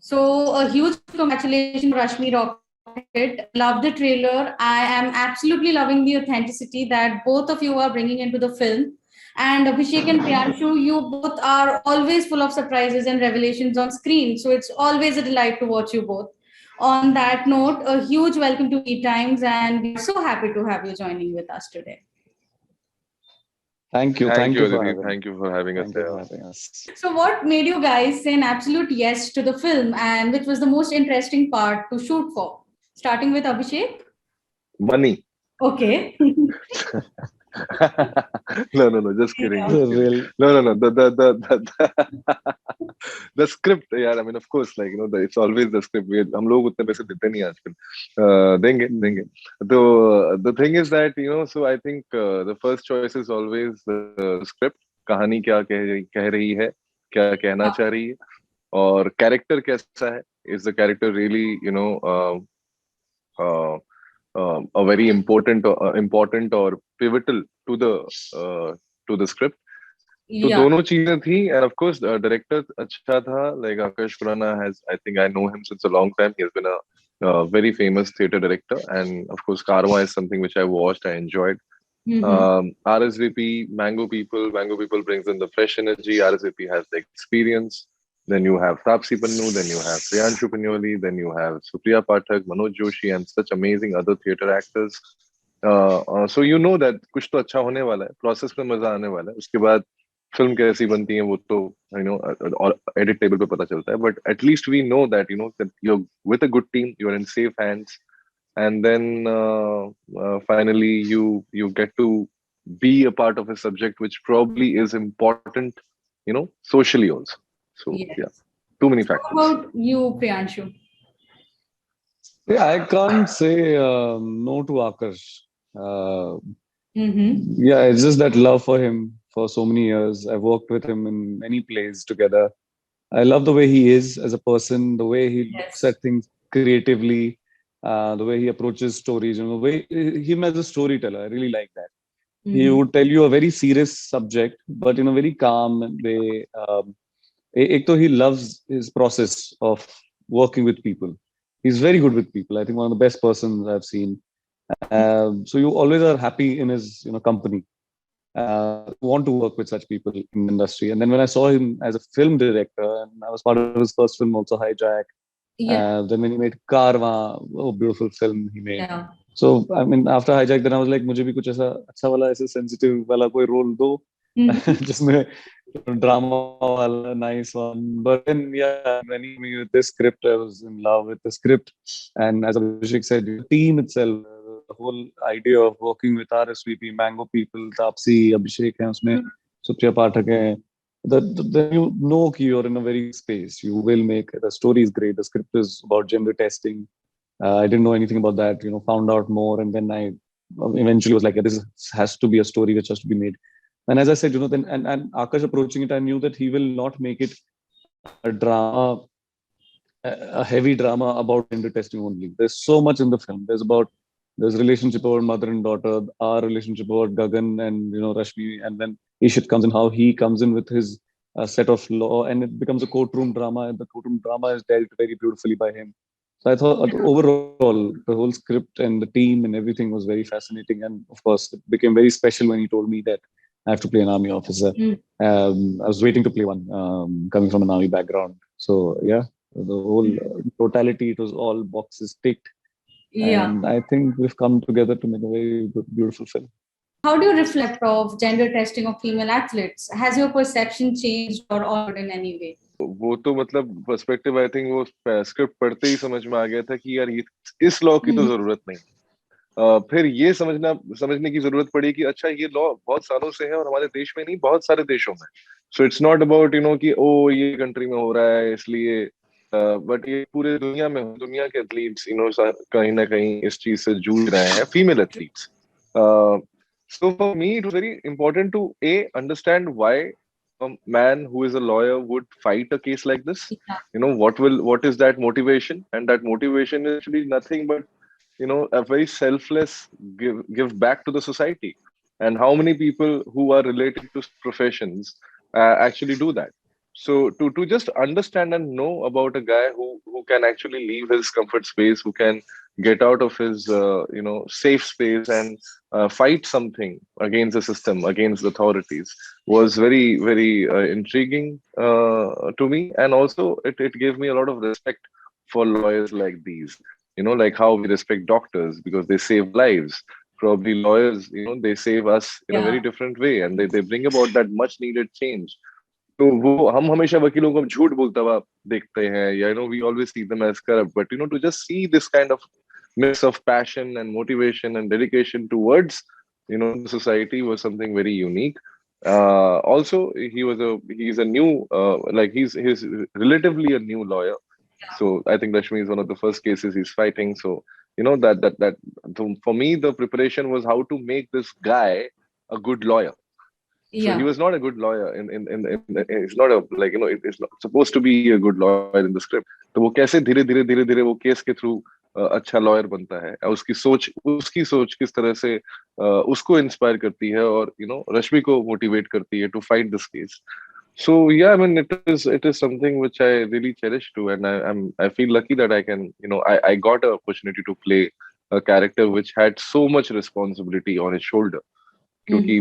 So a huge congratulations, Rashmi Rocket. Love the trailer. I am absolutely loving the authenticity that both of you are bringing into the film. And Abhishek and Priyanshu, you both are always full of surprises and revelations on screen. So it's always a delight to watch you both. On that note, a huge welcome to Me Times, and we are so happy to have you joining with us today. Thank you. Thank Thank you, you for Aditi. having. Thank you for having us Thank you here. for having us. So, what made you guys say an absolute yes to the film, and which was the most interesting part to shoot for? Starting with Abhishek. Money. Okay. No. Just kidding. Yeah. Just kidding. Real. No. The script. Yeah, I mean, of course, like it's always the script. हम लोग उतने पैसे देते नहीं आजकल. देंगे. So the thing is that so I think the first choice is always the script. कहानी क्या कह रही है, क्या कहना चाह रही है, और character कैसा है. Is the character really uh, a very important or pivotal to the script. तो Yeah. दोनों चीजें थी, and of course director अच्छा था. Like Akash Khurana I think I know him since a long time. He has been a very famous theater director, and of course Karma is something which I watched, I enjoyed. Mm-hmm. RSVP, Mango People brings in the fresh energy. RSVP has the experience. Then you have Tapsi Pannu, then you have Priyanshu Panyoli, then you have Supriya Pathak, Manoj Joshi, and such amazing other theater actors. So you know that कुछ तो अच्छा होने वाला है, process में मजा आने वाला है. उसके बाद फिल्म कैसी बनती है वो तो और edit table पे पता चलता है. But at least we know that that you're with a good team, you're in safe hands, and then finally you get to be a part of a subject which probably is important, socially also. So Yes. yeah, too many How factors. about you, Priyanshu? Yeah, I can't say no to Akash. Uh, Mm-hmm. yeah, it's just that love for him for so many years. I've worked with him in many plays together. I love the way he is as a person, the way he looks Yes. at things creatively, the way he approaches stories, the way him as a storyteller. I really like that. He Mm-hmm. would tell you a very serious subject, but in a very calm way. एक तो he loves his process of working with people. He's very good with people. I think one of the best persons I've seen. So you always are happy in his company. Want to work with such people in the industry. And then when I saw him as a film director, and I was part of his first film also, Hijack. Yeah. Then when he made Karma, oh beautiful film he made. Yeah. So I mean after Hijack, then I was like, मुझे भी कुछ ऐसा अच्छा वाला ऐसे sensitive वाला कोई role दो Mm-hmm. जिसमें drama वाला nice one. But then yeah, when he me with this script, I was in love with the script. And as Abhishek said, the team itself, the whole idea of working with RSVP, Mango People, Tapsi, Abhishek है उसमें, Supriya Pathak है. Then you know you're in a very good space. You will make the story is great. The script is about gender testing. I didn't know anything about that. Found out more, and then I eventually was like, yeah, this has to be a story which has to be made. And as I said, then and Akash approaching it, I knew that he will not make it a drama, a heavy drama about gender testing only. There's so much in the film. There's relationship about mother and daughter, our relationship about Gagan and Rashmi, and then Ishit comes in, how he comes in with his set of law, and it becomes a courtroom drama, and the courtroom drama is dealt very beautifully by him. So I thought overall the whole script and the team and everything was very fascinating, and of course it became very special when he told me that I have to play an army officer. Mm. I was waiting to play one, coming from an army background. So yeah, the whole totality, it was all boxes ticked. Yeah. And I think we've come together to make a very beautiful film. How do you reflect of gender testing of female athletes? Has your perception changed or altered in any way? वो तो मतलब perspective I think वो script पढ़ते ही समझ में आ गया था कि यार इस लॉ की तो जरूरत नहीं. फिर ये समझने की जरूरत पड़ी कि अच्छा ये लॉ बहुत सालों से है और हमारे देश में नहीं, बहुत सारे देशों में. सो इट्स नॉट अबाउट कि ओ ये कंट्री में हो रहा है इसलिए, बट ये पूरे दुनिया में, दुनिया के एथलीट्स कहीं ना कहीं इस चीज से जूझ रहे हैं, female athletes. So for me, it was very important to understand why a man who is a lawyer would fight a case like this. Yeah. What is that motivation? And that motivation is actually nothing but a very selfless give back to the society. And how many people who are related to professions actually do that? So to just understand and know about a guy who can actually leave his comfort space, who can get out of his safe space and fight something against the system, against the authorities, was very very intriguing to me, and also it gave me a lot of respect for lawyers like these. Like how we respect doctors because they save lives. Probably lawyers, they save us in a very Yeah. different way, and they bring about that much needed change. तो वो हम हमेशा वकीलों को झूठ बोलता हुआ देखते हैं या we always see them as corrupt but to just see this kind of mix of passion and motivation and dedication towards the society was something very unique. Also he's a new like he's relatively a new lawyer, so I think Rashmi is one of the first cases he's fighting. So that so for me the preparation was how to make this guy a good lawyer. So he Yeah. was not a good lawyer he's not a like it's not supposed to be a good lawyer in the script. तो वो कैसे धीरे धीरे धीरे धीरे वो case के through अच्छा लॉयर बनता है, और उसकी सोच किस तरह से उसको इंस्पायर करती है और रश्मि को मोटिवेट करती है to fight this case. So yeah, I mean it is something which I really cherish too, and I feel lucky that I can I got an opportunity to play a character which had so much responsibility on his shoulder. क्योंकि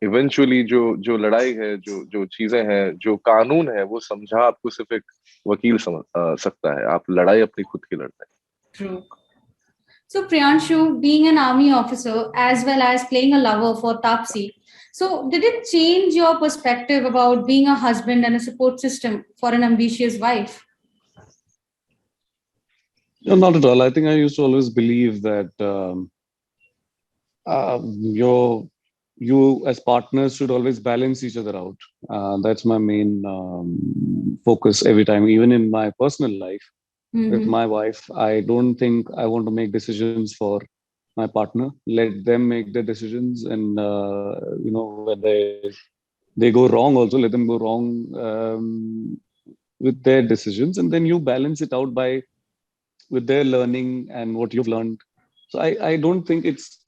eventually जो जो लड़ाई है, जो जो चीजें हैं, जो कानून है, वो समझा आपको सिर्फ एक वकील समझ सकता है. आप लड़ाई अपनी खुद की लड़ते हैं. True. So Priyanshu, being an army officer as well as playing a lover for Tapsi, so did it change your perspective about being a husband and a support system for an ambitious wife? No, not at all. I think I used to always believe that you as partners should always balance each other out. That's my main focus every time, even in my personal life. With my wife, I don't think I want to make decisions for my partner. Let them make their decisions, and when they go wrong, also let them go wrong with their decisions, and then you balance it out with their learning and what you've learned. So I don't think it's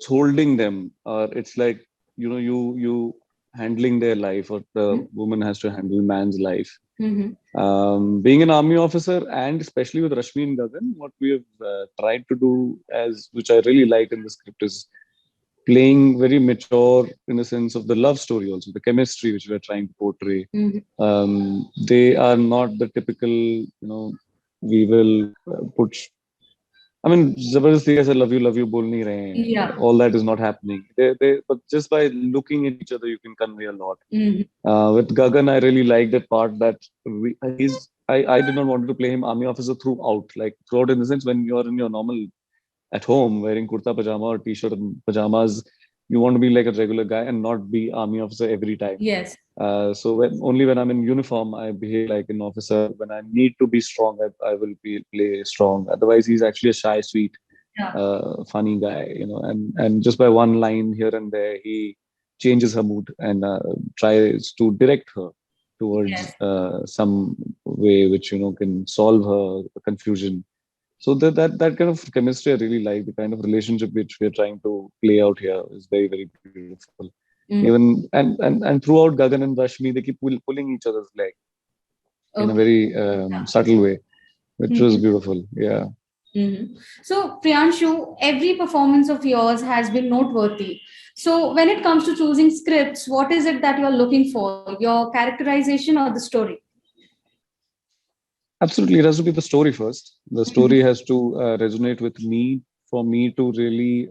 holding them, or it's like you handling their life, or the woman has to handle man's life. Being an army officer, and especially with Rashmi and Gagan, what we have tried to do, which I really like in the script, is playing very mature in the sense of the love story, also the chemistry which we are trying to portray. They are not the typical, we will put, I mean, Zabardasti I said love you, bol nahi rahe hain. Yeah. All that is not happening. But just by looking at each other, you can convey a lot. With Gagan, I really like that part that I did not want to play him army officer throughout in the sense when you're in your normal at home wearing kurta pajama or t-shirt and pajamas, you want to be like a regular guy and not be army officer every time. Yes. So only when I'm in uniform, I behave like an officer. When I need to be strong, I will play strong. Otherwise, he's actually a shy, sweet, funny guy, and just by one line here and there, he changes her mood and tries to direct her towards some way which can solve her confusion. So that kind of chemistry I really like. The kind of relationship which we are trying to play out here is very, very beautiful. Even and throughout Gagan and Rashmi, they keep pulling each other's leg in a very subtle way, which was beautiful. Yeah. So Priyanshu, every performance of yours has been noteworthy. So when it comes to choosing scripts, what is it that you're looking for? Your characterization or the story? Absolutely, it has to be the story first. The story has to resonate with me for me to really.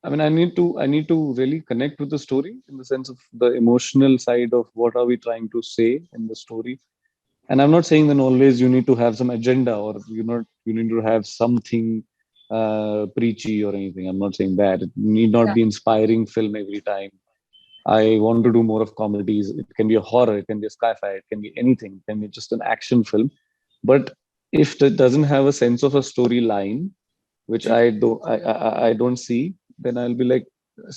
I mean, I need to really connect with the story in the sense of the emotional side of what are we trying to say in the story. And I'm not saying that always you need to have some agenda or you need to have something preachy or anything. I'm not saying that. It need not be inspiring film every time. I want to do more of comedies. It can be a horror, it can be a sci-fi, it can be anything, it can be just an action film. But if it doesn't have a sense of a storyline, which I don't see, then I'll be like,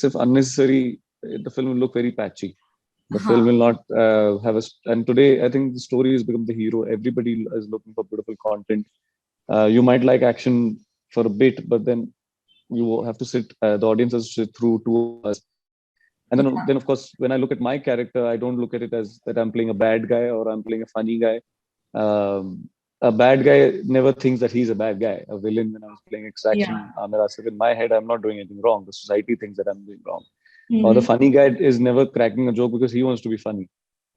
if unnecessary, the film will look very patchy. The film will not have and today I think the story has become the hero. Everybody is looking for beautiful content. You might like action for a bit, but then you have to sit, the audience has to sit through 2 hours And then, Yeah. then of course, when I look at my character, I don't look at it as that I'm playing a bad guy or I'm playing a funny guy. A bad guy never thinks that he's a bad guy. A villain, when I was playing Extraction, Yeah. Amir Asif, in my head, I'm not doing anything wrong. The society thinks that I'm doing wrong. Or the Mhm. funny guy is never cracking a joke because he wants to be funny.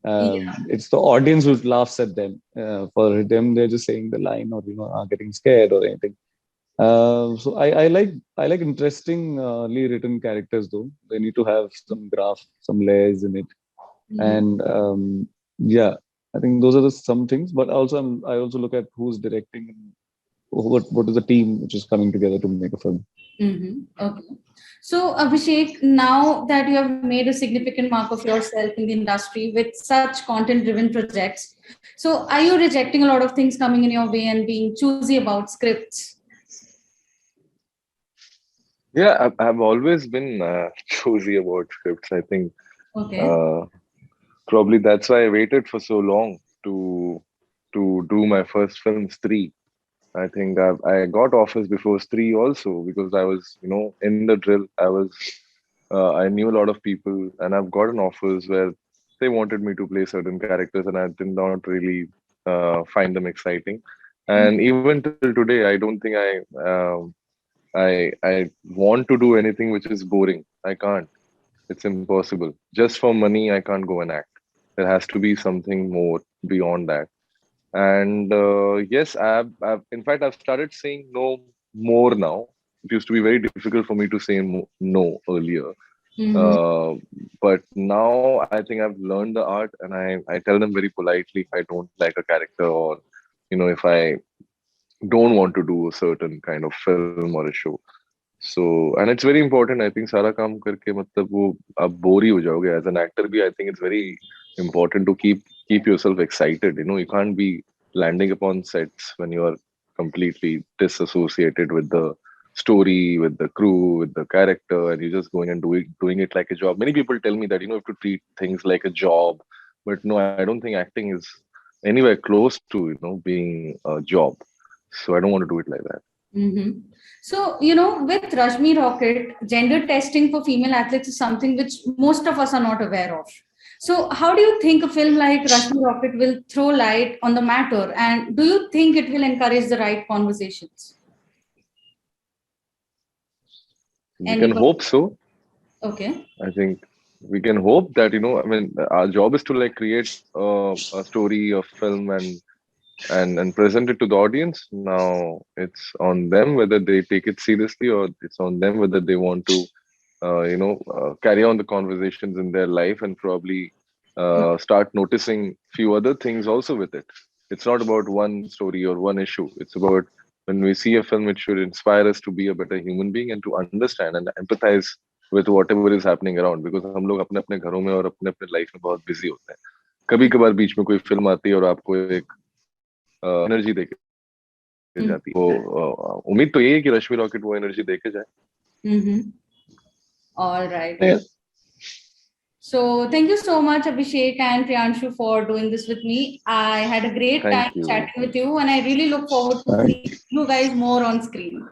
Yeah. It's the audience who laughs at them. For them, they're just saying the line or are getting scared or anything. So I like interestingly written characters though. They need to have some graph, some layers in it, Mhm. and yeah, I think those are some things. But also I also look at who's directing and what is the team which is coming together to make a film. Okay. So, Abhishek, now that you have made a significant mark of yourself in the industry with such content-driven projects, so are you rejecting a lot of things coming in your way and being choosy about scripts? Yeah, I've always been choosy about scripts. I think Okay. uh, probably that's why I waited for so long to do my first film, Stree. I think I got offers before Stree also because I was, in the drill. I knew a lot of people, and I've gotten offers where they wanted me to play certain characters, and I did not really find them exciting. And even till today, I don't think I want to do anything which is boring. I can't. It's impossible. Just for money, I can't go and act. There has to be something more beyond that. And yes, in fact, I've started saying no more now. It used to be very difficult for me to say no earlier. Mm-hmm. Uh, but now I think I've learned the art, and I tell them very politely if I don't like a character, or if I don't want to do a certain kind of film or a show. So, and it's very important. I think सारा काम करके मतलब वो आप bore ही हो जाओगे. As an actor भी, I think it's very important to keep yourself excited. You can't be landing upon sets when you are completely disassociated with the story, with the crew, with the character, and you're just going and doing it like a job. Many people tell me that you have to treat things like a job, but no, I don't think acting is anywhere close to being a job. So I don't want to do it like that. Mm-hmm. So, with Rashmi Rocket, gender testing for female athletes is something which most of us are not aware of. So, how do you think a film like Rashmi Rocket will throw light on the matter? And do you think it will encourage the right conversations? We can Anybody? hope so. Okay. I think we can hope that I mean, our job is to like create a story, a film, and present it to the audience. Now it's on them whether they take it seriously, or it's on them whether they want to, carry on the conversations in their life, and probably start noticing few other things also with it. It's not about one story or one issue. It's about when we see a film, it should inspire us to be a better human being and to understand and empathize with whatever is happening around, because हम लोग अपने अपने घरों में और अपने अपने life में बहुत बिजी होते हैं. कभी कभार बीच में कोई फिल्म आती है और आपको एक एनर्जी देके जाती है. वो उम्मीद तो यही है कि रश्मि रॉकेट वो एनर्जी देके जाए. Mm-hmm. All right. Yeah. So thank you so much, Abhishek and Priyanshu, for doing this with me. I had a great Thank time you. chatting with you, and I really look forward to seeing you guys more on screen.